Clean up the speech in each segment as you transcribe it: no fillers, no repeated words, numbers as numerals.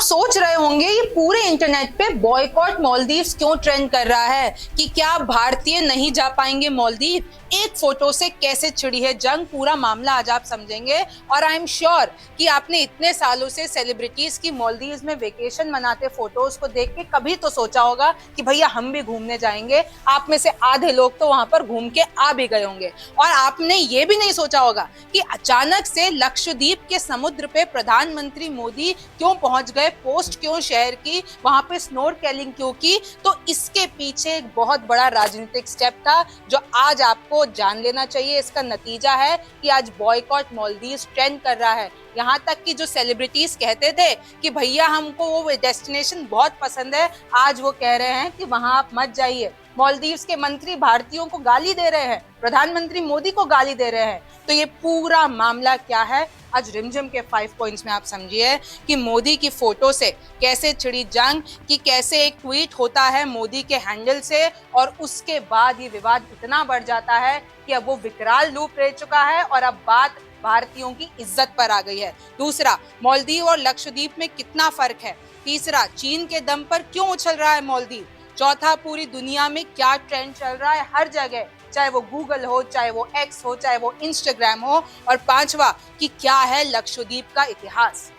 सोच रहे होंगे ये पूरे इंटरनेट पे बॉयकॉट मालदीव्स क्यों ट्रेंड कर रहा है कि क्या भारतीय नहीं जा पाएंगे मालदीव। एक फोटो से कैसे छिड़ी है जंग, पूरा मामला आज आप समझेंगे। और आई एम श्योर कि आपने इतने सालों से सेलिब्रिटीज की मालदीव्स में वेकेशन मनाते फोटोज को देख के कभी तो सोचा होगा कि भैया हम भी घूमने जाएंगे। आप में से आधे लोग तो वहां पर घूम के आ भी गए होंगे। और आपने ये भी नहीं सोचा होगा कि अचानक से लक्षद्वीप के समुद्र पे प्रधानमंत्री मोदी क्यों पहुंच गए, पोस्ट क्यों शेयर की, वहां पे स्नोरकेलिंग क्यों की। तो इसके पीछे एक बहुत बड़ा राजनीतिक स्टेप था जो आज आपको जान लेना चाहिए। इसका नतीजा है कि आज बॉयकॉट मालदीव्स ट्रेंड कर रहा है। यहाँ तक कि जो सेलिब्रिटीज कहते थे कि भैया हमको वो डेस्टिनेशन बहुत पसंद है, आज वो कह रहे हैं कि वहां आप मत जाइए। मालदीव्स के मंत्री भारतीयों को गाली दे रहे हैं, प्रधानमंत्री मोदी को गाली दे रहे हैं। तो ये पूरा मामला क्या है, आज रिमझिम के 5 पॉइंट्स में आप समझिए कि मोदी की फोटो से कैसे छिड़ी जंग, कि कैसे एक ट्वीट होता है मोदी के हैंडल से और उसके बाद ये विवाद इतना बढ़ जाता है कि अब वो विकराल रूप ले चुका है और अब बात भारतीयों की इज्जत पर आ गई है। दूसरा, मालदीव और लक्षद्वीप में कितना फर्क है। तीसरा, चीन के दम पर क्यों उछल रहा है मालदीव। चौथा, पूरी दुनिया में क्या ट्रेंड चल रहा है हर जगह, चाहे वो गूगल हो, चाहे वो एक्स हो, चाहे वो इंस्टाग्राम हो। और पांचवा, कि क्या है लक्षद्वीप का इतिहास।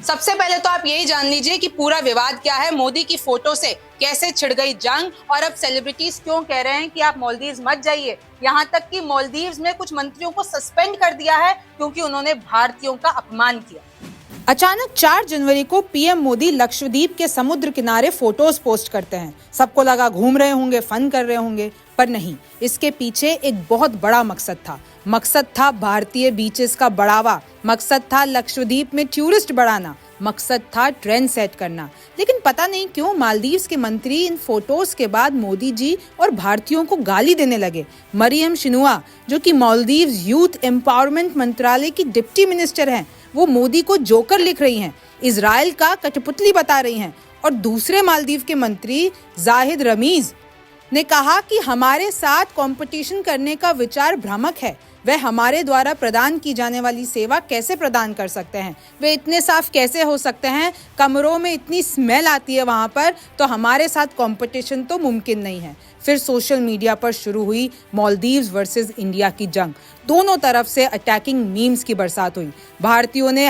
सबसे पहले तो आप यही जान लीजिए कि पूरा विवाद क्या है, मोदी की फोटो से कैसे छिड़ गई जंग और अब सेलिब्रिटीज क्यों कह रहे हैं कि आप मालदीव्स मत जाइए। यहाँ तक कि मालदीव्स में कुछ मंत्रियों को सस्पेंड कर दिया है क्योंकि उन्होंने भारतीयों का अपमान किया। अचानक 4 जनवरी को पीएम मोदी लक्षद्वीप के समुद्र किनारे फोटोज पोस्ट करते हैं। सबको लगा घूम रहे होंगे, फन कर रहे होंगे, पर नहीं, इसके पीछे एक बहुत बड़ा मकसद था भारतीय बीचेस का बढ़ावा, मकसद था लक्षद्वीप में टूरिस्ट बढ़ाना, मकसद था ट्रेंड सेट करना। लेकिन पता नहीं क्यों मालदीव्स के मंत्री इन फोटोज के बाद मोदी जी और भारतीयों को गाली देने लगे। मरियम शिनुआ, जो कि मालदीव्स यूथ एम्पावरमेंट मंत्रालय की डिप्टी मिनिस्टर हैं, वो मोदी को जोकर लिख रही हैं, इजराइल का कठपुतली बता रही हैं। और दूसरे मालदीव के मंत्री जाहिद रमीज ने कहा कि हमारे साथ कंपटीशन करने का विचार भ्रामक है। वह हमारे द्वारा प्रदान की जाने वाली सेवा कैसे प्रदान कर सकते हैं, वे इतने साफ कैसे हो सकते हैं, कमरों में इतनी स्मेल आती है वहां पर, तो हमारे साथ कंपटीशन तो मुमकिन नहीं है। फिर सोशल मीडिया पर शुरू हुई मालदीव्स वर्सेस इंडिया की जंग। दोनों तरफ से अटैकिंग मीम्स की बरसात हुई। भारतीयों ने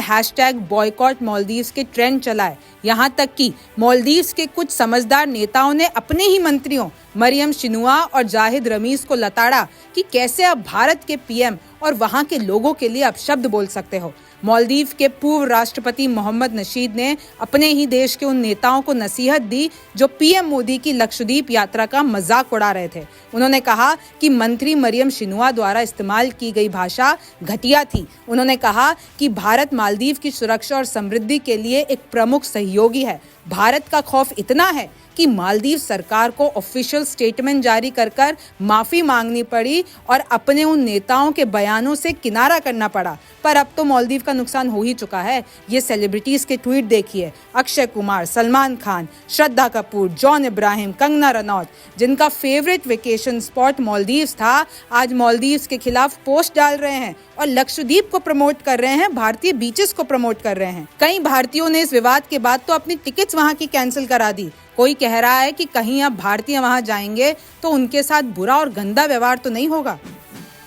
#बॉयकॉट मालदीव्स के ट्रेंड चलाए। यहाँ तक कि मालदीव्स के कुछ समझदार नेताओं ने अपने ही मंत्रियों मरियम शिनुआ और जाहिद रमीज को लताड़ा कि कैसे अब भारत के पीएम और वहां के लोगों के लिए अपशब्द बोल सकते हो। मालदीव के पूर्व राष्ट्रपति मोहम्मद नशीद ने अपने ही देश के उन नेताओं को नसीहत दी जो पीएम मोदी की लक्षद्वीप यात्रा का मजाक उड़ा रहे थे। उन्होंने कहा कि मंत्री मरियम शिनुआ द्वारा इस्तेमाल की गई भाषा घटिया थी। उन्होंने कहा कि भारत मालदीव की सुरक्षा और समृद्धि के लिए एक प्रमुख सहयोगी है। भारत का खौफ इतना है कि मालदीव सरकार को ऑफिशियल स्टेटमेंट जारी कर माफी मांगनी पड़ी और अपने उन नेताओं के बयानों से किनारा करना पड़ा। पर अब तो मालदीव का नुकसान हो ही चुका है। ये सेलिब्रिटीज के ट्वीट देखिए, अक्षय कुमार, सलमान खान, श्रद्धा कपूर, जॉन इब्राहिम, कंगना रनौत, जिनका फेवरेट वेकेशन स्पॉट मालदीव्स था, आज मालदीव्स के खिलाफ पोस्ट डाल रहे हैं और लक्षद्वीप को प्रमोट कर रहे हैं, भारतीय बीचेस को प्रमोट कर रहे हैं। कई भारतीयों ने इस विवाद के बाद तो अपनी टिकट्स वहां की कैंसिल करा दी। कोई कह रहा है कि कहीं अब भारतीय वहां जाएंगे तो उनके साथ बुरा और गंदा व्यवहार तो नहीं होगा।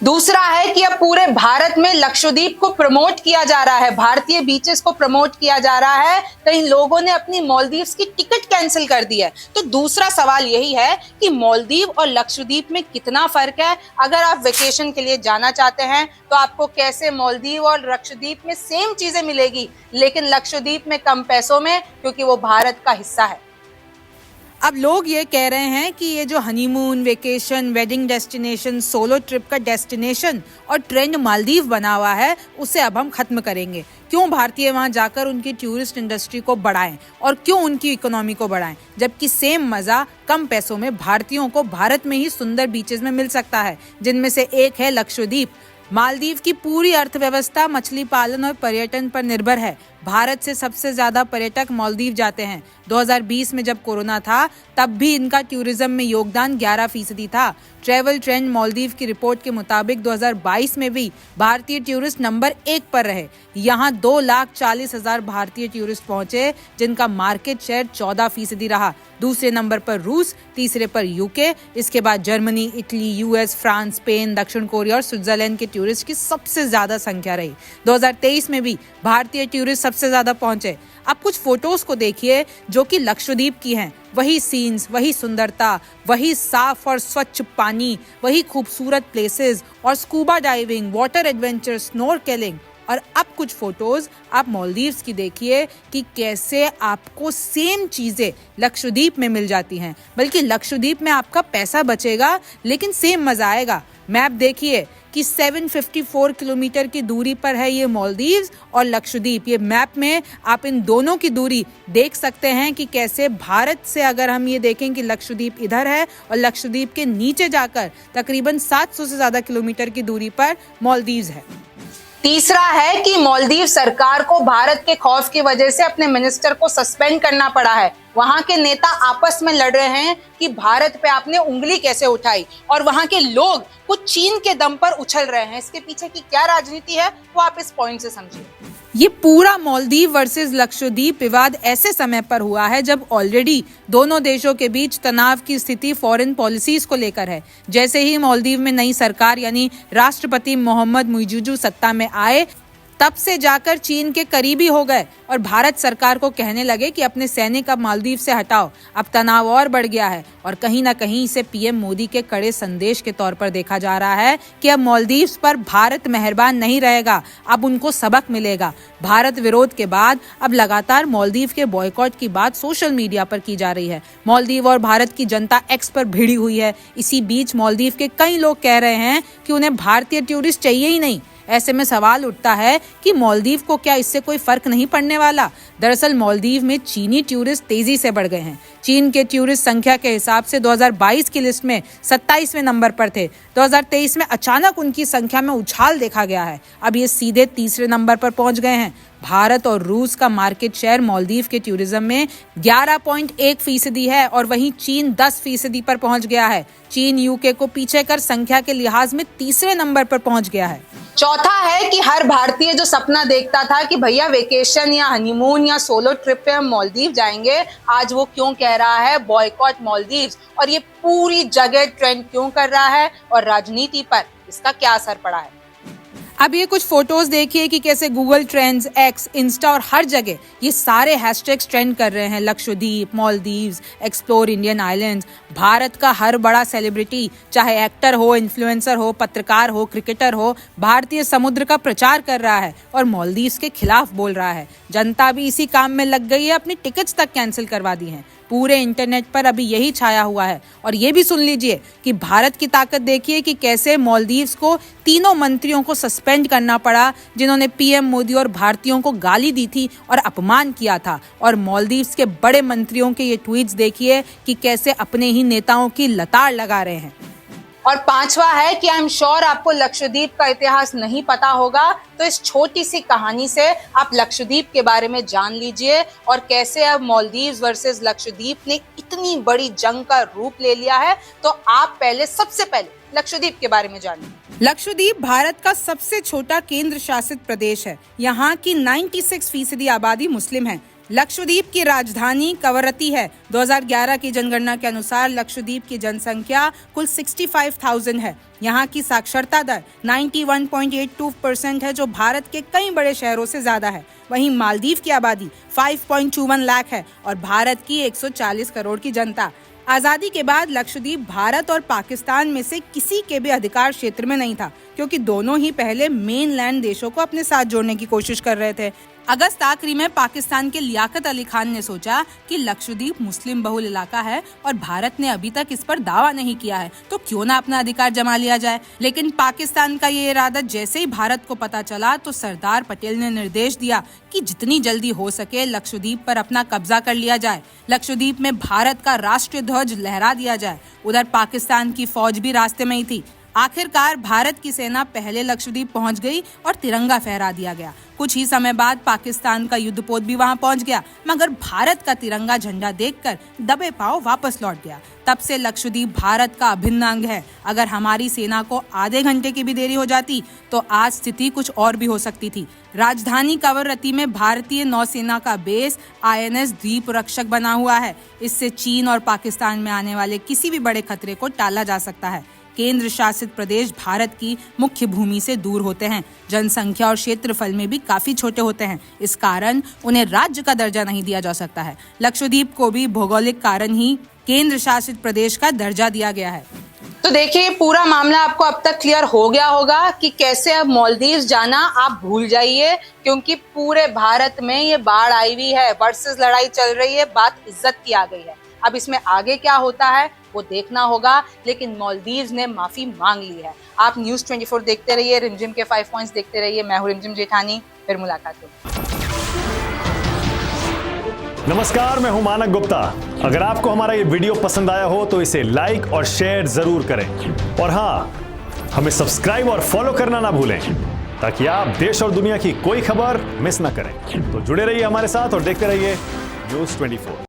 दूसरा है कि अब पूरे भारत में लक्षद्वीप को प्रमोट किया जा रहा है, भारतीय बीचेस को प्रमोट किया जा रहा है। कई लोगों ने अपनी मालदीव्स की टिकट कैंसिल कर दी है। तो दूसरा सवाल यही है कि मालदीव और लक्षद्वीप में कितना फर्क है। अगर आप वेकेशन के लिए जाना चाहते हैं तो आपको कैसे मालदीव और लक्षद्वीप में सेम चीजें मिलेगी, लेकिन लक्षद्वीप में कम पैसों में, क्योंकि वो भारत का हिस्सा है। अब लोग ये कह रहे हैं कि ये जो honeymoon, vacation, wedding destination, solo trip का डेस्टिनेशन और ट्रेंड मालदीव बना हुआ है, उसे अब हम खत्म करेंगे। क्यों भारतीय वहां जाकर उनकी टूरिस्ट इंडस्ट्री को बढ़ाएं और क्यों उनकी इकोनॉमी को बढ़ाएं, जबकि सेम मजा कम पैसों में भारतीयों को भारत में ही सुंदर बीचेस में मिल सकता है, जिनमें से एक है लक्षद्वीप। मालदीव की पूरी अर्थव्यवस्था मछली पालन और पर्यटन पर निर्भर है। भारत से सबसे ज्यादा पर्यटक मालदीव जाते हैं। 2020 में जब कोरोना था तब भी इनका टूरिज्म में योगदान 11% था। ट्रैवल ट्रेंड मालदीव की रिपोर्ट के मुताबिक 2022 में भी भारतीय टूरिस्ट नंबर 1 पर रहे। यहाँ 2,40,000 भारतीय टूरिस्ट पहुंचे, जिनका मार्केट शेयर 14% रहा। दूसरे नंबर पर रूस, तीसरे पर यूके, इसके बाद Germany, Italy, US, France, Spain, दक्षिण कोरिया और स्विट्जरलैंड के टूरिस्ट की सबसे ज्यादा संख्या रही। 2023 में भी भारतीय टूरिस्ट सबसे ज्यादा पहुंचे। अब कुछ फोटोज को देखिए जो कि लक्षद्वीप की हैं। वही सीन्स, वही सुंदरता, वही साफ और स्वच्छ पानी, वही खूबसूरत प्लेसेस और scuba diving, water adventure, snorkelling. और अब कुछ फोटोज आप मालदीव्स की देखिए कि कैसे आपको सेम चीजें लक्षद्वीप में मिल जाती हैं। बल्कि लक्षद्वीप में आपका पैसा बचेगा लेकिन सेम मजा आएगा। मैप देखिए कि 754 किलोमीटर की दूरी पर है ये मालदीव्स और लक्षद्वीप। ये मैप में आप इन दोनों की दूरी देख सकते हैं कि कैसे भारत से अगर हम ये देखें कि लक्षद्वीप इधर है और लक्षद्वीप के नीचे जाकर तकरीबन 700 से ज्यादा किलोमीटर की दूरी पर मालदीव्स है। तीसरा है कि मालदीव सरकार को भारत के खौफ की वजह से अपने मिनिस्टर को सस्पेंड करना पड़ा है। वहां के नेता आपस में लड़ रहे हैं कि भारत पे आपने उंगली कैसे उठाई, और वहां के लोग कुछ चीन के दम पर उछल रहे हैं। इसके पीछे की क्या राजनीति है वो आप इस पॉइंट से समझिए। ये पूरा मालदीव वर्सेस लक्षद्वीप विवाद ऐसे समय पर हुआ है जब ऑलरेडी दोनों देशों के बीच तनाव की स्थिति फॉरेन पॉलिसीज को लेकर है। जैसे ही मालदीव में नई सरकार यानी राष्ट्रपति मोहम्मद मुइज़िज़ सत्ता में आए, तब से जाकर चीन के करीबी हो गए और भारत सरकार को कहने लगे कि अपने सैनिक अब मालदीव से हटाओ। अब तनाव और बढ़ गया है और कहीं ना कहीं इसे पीएम मोदी के कड़े संदेश के तौर पर देखा जा रहा है कि अब मालदीव्स पर भारत मेहरबान नहीं रहेगा, अब उनको सबक मिलेगा। भारत विरोध के बाद अब लगातार मालदीव के बॉयकॉट की बात सोशल मीडिया पर की जा रही है। मालदीव और भारत की जनता एक्स पर भिड़ी हुई है। इसी बीच मालदीव के कई लोग कह रहे हैं कि उन्हें भारतीय टूरिस्ट चाहिए ही नहीं। ऐसे में सवाल उठता है कि मालदीव को क्या इससे कोई फर्क नहीं पड़ने वाला। दरअसल मालदीव में चीनी टूरिस्ट तेजी से बढ़ गए हैं। चीन के टूरिस्ट संख्या के हिसाब से 2022 की लिस्ट में 27वें नंबर पर थे। 2023 में अचानक उनकी संख्या में उछाल देखा गया है। अब ये सीधे तीसरे नंबर पर पहुंच गए हैं। भारत और रूस का मार्केट शेयर मालदीव के टूरिज्म में 11.1% है और वहीं चीन 10% पर पहुंच गया है। चीन यूके को पीछे कर संख्या के लिहाज में तीसरे नंबर पर पहुंच गया है। चौथा है कि हर भारतीय जो सपना देखता था कि भैया वेकेशन या हनीमून या सोलो ट्रिप पे हम मालदीव जाएंगे, आज वो क्यों कह रहा है बॉयकॉट मालदीव्स, और ये पूरी जगह ट्रेंड क्यों कर रहा है और राजनीति पर इसका क्या असर पड़ा है। अब ये कुछ फोटोज देखिए कि कैसे गूगल ट्रेंड्स, एक्स, इंस्टा और हर जगह ये सारे हैशटैग्स ट्रेंड कर रहे हैं। Lakshadweep, Maldives, explore Indian islands. Bharat का हर बड़ा सेलिब्रिटी, चाहे एक्टर हो, इन्फ्लुएंसर हो, पत्रकार हो, क्रिकेटर हो, भारतीय समुद्र का प्रचार कर रहा है और मालदीव्स के खिलाफ बोल रहा है। जनता भी इसी काम में लग गई है, अपनी टिकट्स तक कैंसिल करवा दी हैं। पूरे इंटरनेट पर अभी यही छाया हुआ है। और ये भी सुन लीजिए कि भारत की ताकत देखिए कि कैसे मालदीव्स को तीनों मंत्रियों को सस्पेंड करना पड़ा जिन्होंने पीएम मोदी और भारतीयों को गाली दी थी और अपमान किया था। और मालदीव्स के बड़े मंत्रियों के ये ट्वीट्स देखिए कि कैसे अपने ही नेताओं की लताड़ लगा रहे हैं। और पांचवा है कि आई एम श्योर आपको लक्षद्वीप का इतिहास नहीं पता होगा, तो इस छोटी सी कहानी से आप लक्षद्वीप के बारे में जान लीजिए और कैसे अब मालदीव्स वर्सेस लक्षद्वीप ने इतनी बड़ी जंग का रूप ले लिया है। तो आप सबसे पहले लक्षद्वीप के बारे में जानिए। लक्षद्वीप भारत का सबसे छोटा केंद्र शासित प्रदेश है। यहाँ की 96% आबादी मुस्लिम है। लक्षद्वीप की राजधानी कवरत्ती है। 2011 की जनगणना के अनुसार लक्षद्वीप की जनसंख्या कुल 65,000 है। यहाँ की साक्षरता दर 91.82% है, जो भारत के कई बड़े शहरों से ज्यादा है। वहीं मालदीव की आबादी 5.21 लाख है और भारत की 140 करोड़ की जनता। आजादी के बाद लक्षद्वीप भारत और पाकिस्तान में से किसी के भी अधिकार क्षेत्र में नहीं था, क्योंकि दोनों ही पहले मेनलैंड देशों को अपने साथ जोड़ने की कोशिश कर रहे थे। अगस्त आखिरी में पाकिस्तान के लियाकत अली खान ने सोचा कि लक्षद्वीप मुस्लिम बहुल इलाका है और भारत ने अभी तक इस पर दावा नहीं किया है, तो क्यों ना अपना अधिकार जमा लिया जाए। लेकिन पाकिस्तान का ये इरादा जैसे ही भारत को पता चला तो सरदार पटेल ने निर्देश दिया कि जितनी जल्दी हो सके लक्षद्वीप पर अपना कब्जा कर लिया जाए। लक्षद्वीप में भारत का राष्ट्रीय ध्वज लहरा दिया जाए। उधर पाकिस्तान की फौज भी रास्ते में ही थी। आखिरकार भारत की सेना पहले लक्षद्वीप पहुंच गई और तिरंगा फहरा दिया गया। कुछ ही समय बाद पाकिस्तान का युद्धपोत भी वहां पहुंच गया, मगर भारत का तिरंगा झंडा देखकर दबे पांव वापस लौट गया। तब से लक्षद्वीप भारत का अभिन्न अंग है। अगर हमारी सेना को आधे घंटे की भी देरी हो जाती तो आज स्थिति कुछ और भी हो सकती थी। राजधानी कवरत्ती में भारतीय नौसेना का बेस INS द्वीप रक्षक बना हुआ है। इससे चीन और पाकिस्तान में आने वाले किसी भी बड़े खतरे को टाला जा सकता है। केंद्र शासित प्रदेश भारत की मुख्य भूमि से दूर होते हैं, जनसंख्या और क्षेत्रफल में भी काफी छोटे होते हैं। इस कारण उन्हें राज्य का दर्जा नहीं दिया जा सकता है। लक्षद्वीप को भी भौगोलिक कारण ही केंद्र शासित प्रदेश का दर्जा दिया गया है। तो देखिए, पूरा मामला आपको अब तक क्लियर हो गया होगा कि कैसे अब मालदीव जाना आप भूल जाइए, क्योंकि पूरे भारत में ये बाढ़ आई हुई है, वर्सेस लड़ाई चल रही है, बात इज्जत की आ गई है। अब इसमें आगे क्या होता है वो देखना होगा, लेकिन मालदीव ने माफी मांग ली है। आप न्यूज़ 24 देखते रहिए, रिमझिम के 5 पॉइंट्स देखते रहिए। मैं हूं रिमझिम जेठानी, फिर मुलाकात होगी। नमस्कार, मैं हूं मानक गुप्ता। अगर आपको हमारा ये वीडियो पसंद आया हो तो इसे लाइक और शेयर जरूर करें, और हाँ, हमें सब्सक्राइब और फॉलो करना ना भूलें ताकि आप देश और दुनिया की कोई खबर मिस ना करें। तो जुड़े रहिए हमारे साथ और देखते रहिए न्यूज़ 24।